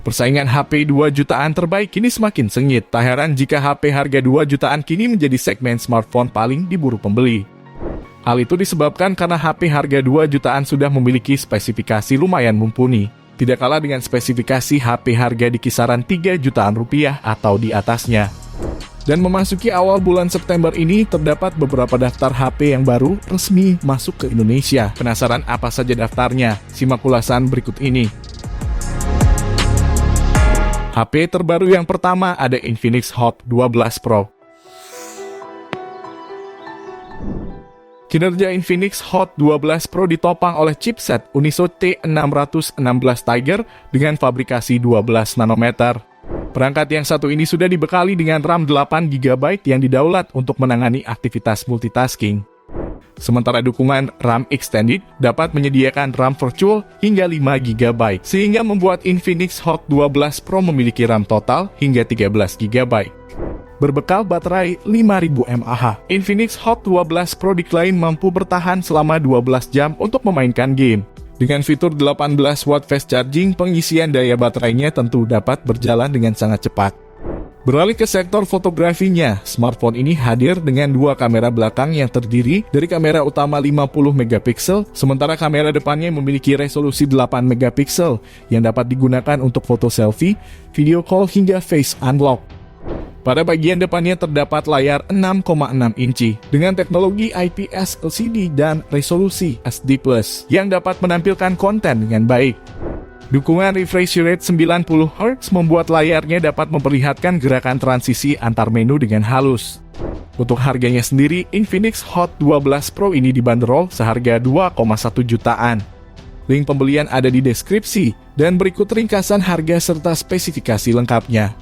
Persaingan HP 2 jutaan terbaik kini semakin sengit. Tak heran jika HP harga 2 jutaan kini menjadi segmen smartphone paling diburu pembeli. Hal itu disebabkan karena HP harga 2 jutaan sudah memiliki spesifikasi lumayan mumpuni. Tidak kalah dengan spesifikasi HP harga di kisaran 3 jutaan rupiah atau di atasnya. Dan memasuki awal bulan September ini, terdapat beberapa daftar HP yang baru resmi masuk ke Indonesia. Penasaran apa saja daftarnya? Simak ulasan berikut ini. HP terbaru yang pertama ada Infinix Hot 12 Pro. Kinerja Infinix Hot 12 Pro ditopang oleh chipset Unisoc T616 Tiger dengan fabrikasi 12 nanometer. Perangkat yang satu ini sudah dibekali dengan RAM 8GB yang didaulat untuk menangani aktivitas multitasking. Sementara dukungan RAM Extended dapat menyediakan RAM virtual hingga 5GB, sehingga membuat Infinix Hot 12 Pro memiliki RAM total hingga 13GB. Berbekal baterai 5000 mAh, Infinix Hot 12 Pro diklaim mampu bertahan selama 12 jam untuk memainkan game. Dengan fitur 18 watt fast charging, pengisian daya baterainya tentu dapat berjalan dengan sangat cepat. Beralih ke sektor fotografinya, smartphone ini hadir dengan dua kamera belakang yang terdiri dari kamera utama 50 megapiksel, sementara kamera depannya memiliki resolusi 8 megapiksel yang dapat digunakan untuk foto selfie, video call hingga face unlock. Pada bagian depannya terdapat layar 6,6 inci dengan teknologi IPS LCD dan resolusi SD+ yang dapat menampilkan konten dengan baik. Dukungan refresh rate 90Hz membuat layarnya dapat memperlihatkan gerakan transisi antar menu dengan halus. Untuk harganya sendiri, Infinix Hot 12 Pro ini dibanderol seharga 2,1 jutaan. Link pembelian ada di deskripsi, dan berikut ringkasan harga serta spesifikasi lengkapnya.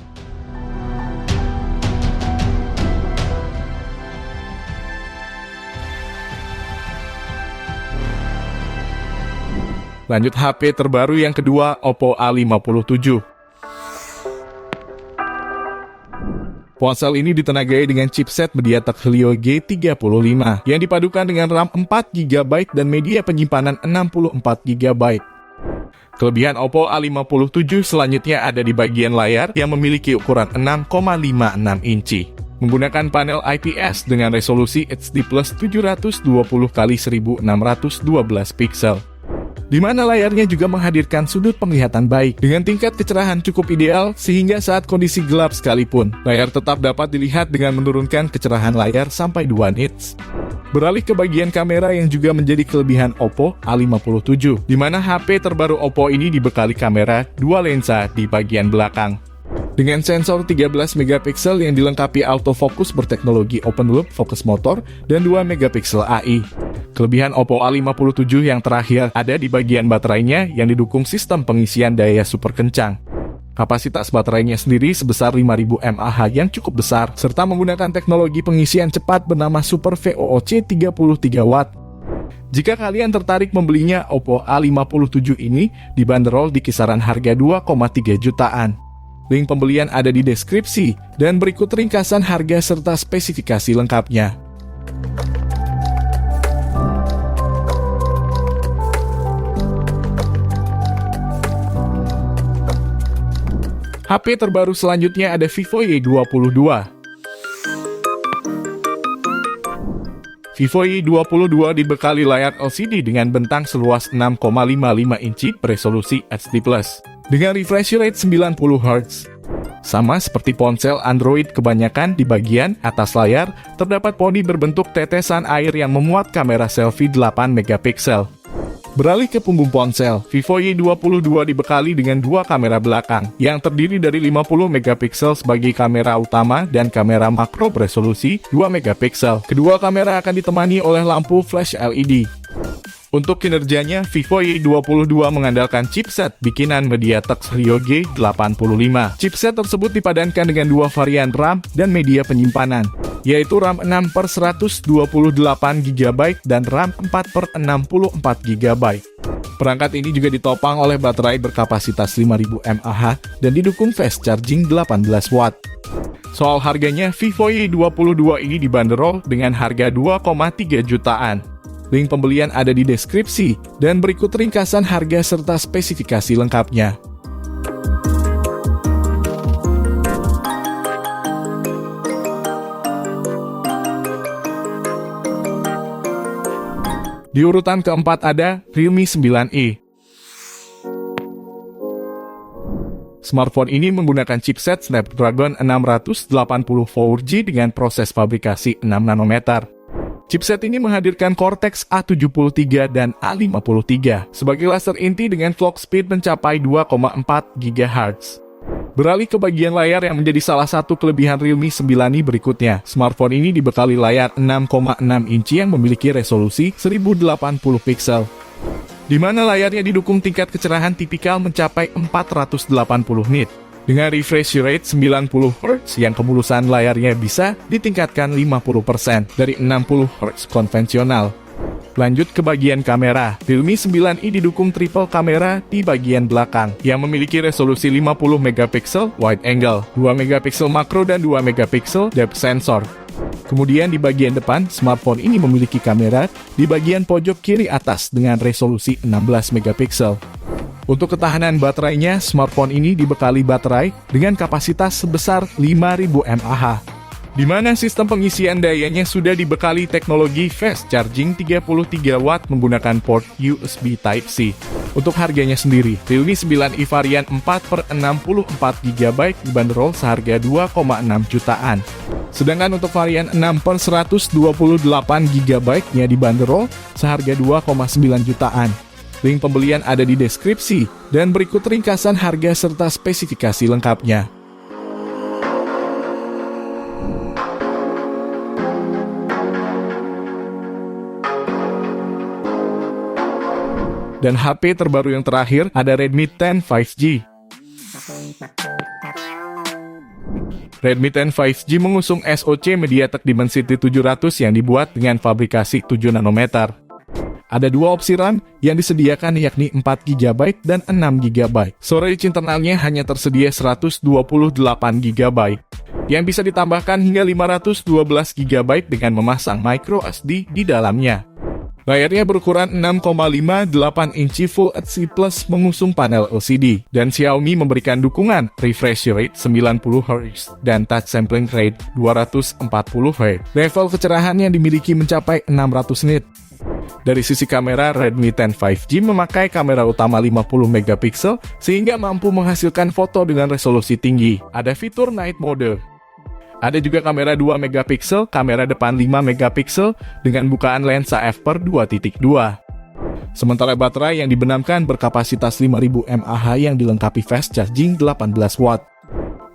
Lanjut HP terbaru yang kedua, Oppo A57. Ponsel ini ditenagai dengan chipset MediaTek Helio G35 yang dipadukan dengan RAM 4GB dan media penyimpanan 64GB. Kelebihan Oppo A57 selanjutnya ada di bagian layar yang memiliki ukuran 6,56 inci. Menggunakan panel IPS dengan resolusi HD+ 720x1612 piksel. Di mana layarnya juga menghadirkan sudut penglihatan baik dengan tingkat kecerahan cukup ideal sehingga saat kondisi gelap sekalipun, layar tetap dapat dilihat dengan menurunkan kecerahan layar sampai 2 nits. Beralih ke bagian kamera yang juga menjadi kelebihan Oppo A57, di mana HP terbaru Oppo ini dibekali kamera 2 lensa di bagian belakang. Dengan sensor 13 megapiksel yang dilengkapi autofocus berteknologi open loop focus motor dan 2 megapiksel AI. Kelebihan Oppo A57 yang terakhir ada di bagian baterainya yang didukung sistem pengisian daya super kencang. Kapasitas baterainya sendiri sebesar 5000 mAh yang cukup besar, serta menggunakan teknologi pengisian cepat bernama Super VOOC 33 Watt. Jika kalian tertarik membelinya, Oppo A57 ini dibanderol di kisaran harga 2,3 jutaan. Link pembelian ada di deskripsi, dan berikut ringkasan harga serta spesifikasi lengkapnya. HP terbaru selanjutnya ada Vivo Y22. Vivo Y22 dibekali layar LCD dengan bentang seluas 6,55 inci beresolusi HD+, dengan refresh rate 90Hz. Sama seperti ponsel Android kebanyakan, di bagian atas layar terdapat poni berbentuk tetesan air yang memuat kamera selfie 8 megapiksel. Beralih ke punggung ponsel, Vivo Y22 dibekali dengan dua kamera belakang yang terdiri dari 50 megapiksel sebagai kamera utama dan kamera makro beresolusi 2 megapiksel. Kedua kamera akan ditemani oleh lampu flash LED. Untuk kinerjanya, Vivo Y22 mengandalkan chipset bikinan MediaTek Helio G85. Chipset tersebut dipadankan dengan dua varian RAM dan media penyimpanan, yaitu RAM 6/128GB dan RAM 4/64GB. Perangkat ini juga ditopang oleh baterai berkapasitas 5000 mAh dan didukung fast charging 18 watt. Soal harganya, Vivo Y22 ini dibanderol dengan harga 2,3 jutaan. Link pembelian ada di deskripsi, dan berikut ringkasan harga serta spesifikasi lengkapnya. Di urutan keempat ada Realme 9i. Smartphone ini menggunakan chipset Snapdragon 680 4G dengan proses fabrikasi 6 nanometer. Chipset ini menghadirkan Cortex A73 dan A53 sebagai laser inti dengan clock speed mencapai 2,4 GHz. Beralih ke bagian layar yang menjadi salah satu kelebihan Realme 9i berikutnya. Smartphone ini dibekali layar 6,6 inci yang memiliki resolusi 1080 pixel, di mana layarnya didukung tingkat kecerahan tipikal mencapai 480 nit. Dengan refresh rate 90 Hz yang kemulusan layarnya bisa ditingkatkan 50% dari 60 Hz konvensional. Lanjut ke bagian kamera. Realme 9i didukung triple kamera di bagian belakang yang memiliki resolusi 50 megapiksel wide angle, 2 megapiksel makro dan 2 megapiksel depth sensor. Kemudian di bagian depan, smartphone ini memiliki kamera di bagian pojok kiri atas dengan resolusi 16 megapiksel. Untuk ketahanan baterainya, smartphone ini dibekali baterai dengan kapasitas sebesar 5000 mAh, di mana sistem pengisian dayanya sudah dibekali teknologi fast charging 33 watt menggunakan port USB Type-C. Untuk harganya sendiri, Realme 9i varian 4/64GB dibanderol seharga 2,6 jutaan. Sedangkan untuk varian 6/128GB-nya dibanderol seharga 2,9 jutaan. Link pembelian ada di deskripsi, dan berikut ringkasan harga serta spesifikasi lengkapnya. Dan HP terbaru yang terakhir ada Redmi 10 5G. Redmi 10 5G mengusung SoC MediaTek Dimensity 700 yang dibuat dengan fabrikasi 7 nanometer. Ada dua opsi RAM yang disediakan, yakni 4GB dan 6GB. Storage internalnya hanya tersedia 128GB, yang bisa ditambahkan hingga 512GB dengan memasang microSD di dalamnya. Layarnya berukuran 6,58 inci Full HD Plus mengusung panel LCD, dan Xiaomi memberikan dukungan refresh rate 90 Hz dan touch sampling rate 240 Hz. Level kecerahan yang dimiliki mencapai 600 nit. Dari sisi kamera, Redmi 10 5G memakai kamera utama 50 megapiksel sehingga mampu menghasilkan foto dengan resolusi tinggi. Ada fitur night mode. Ada juga kamera 2 megapiksel, kamera depan 5 megapiksel dengan bukaan lensa f/2.2. Sementara baterai yang dibenamkan berkapasitas 5000 mAh yang dilengkapi fast charging 18 watt.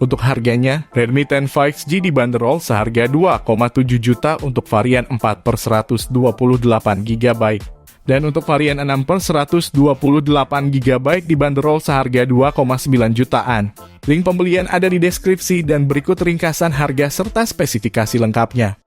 Untuk harganya, Redmi 10 5G dibanderol seharga 2,7 juta untuk varian 4/128GB. Dan untuk varian 6/128GB dibanderol seharga 2,9 jutaan. Link pembelian ada di deskripsi, dan berikut ringkasan harga serta spesifikasi lengkapnya.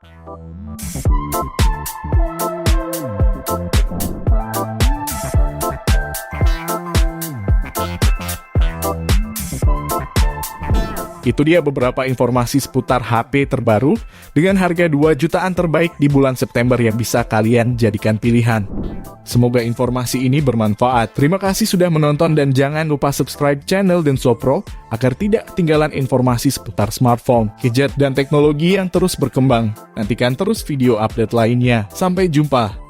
Itu dia beberapa informasi seputar HP terbaru dengan harga 2 jutaan terbaik di bulan September yang bisa kalian jadikan pilihan. Semoga informasi ini bermanfaat. Terima kasih sudah menonton, dan jangan lupa subscribe channel Denso Pro agar tidak ketinggalan informasi seputar smartphone, gadget, dan teknologi yang terus berkembang. Nantikan terus video update lainnya. Sampai jumpa.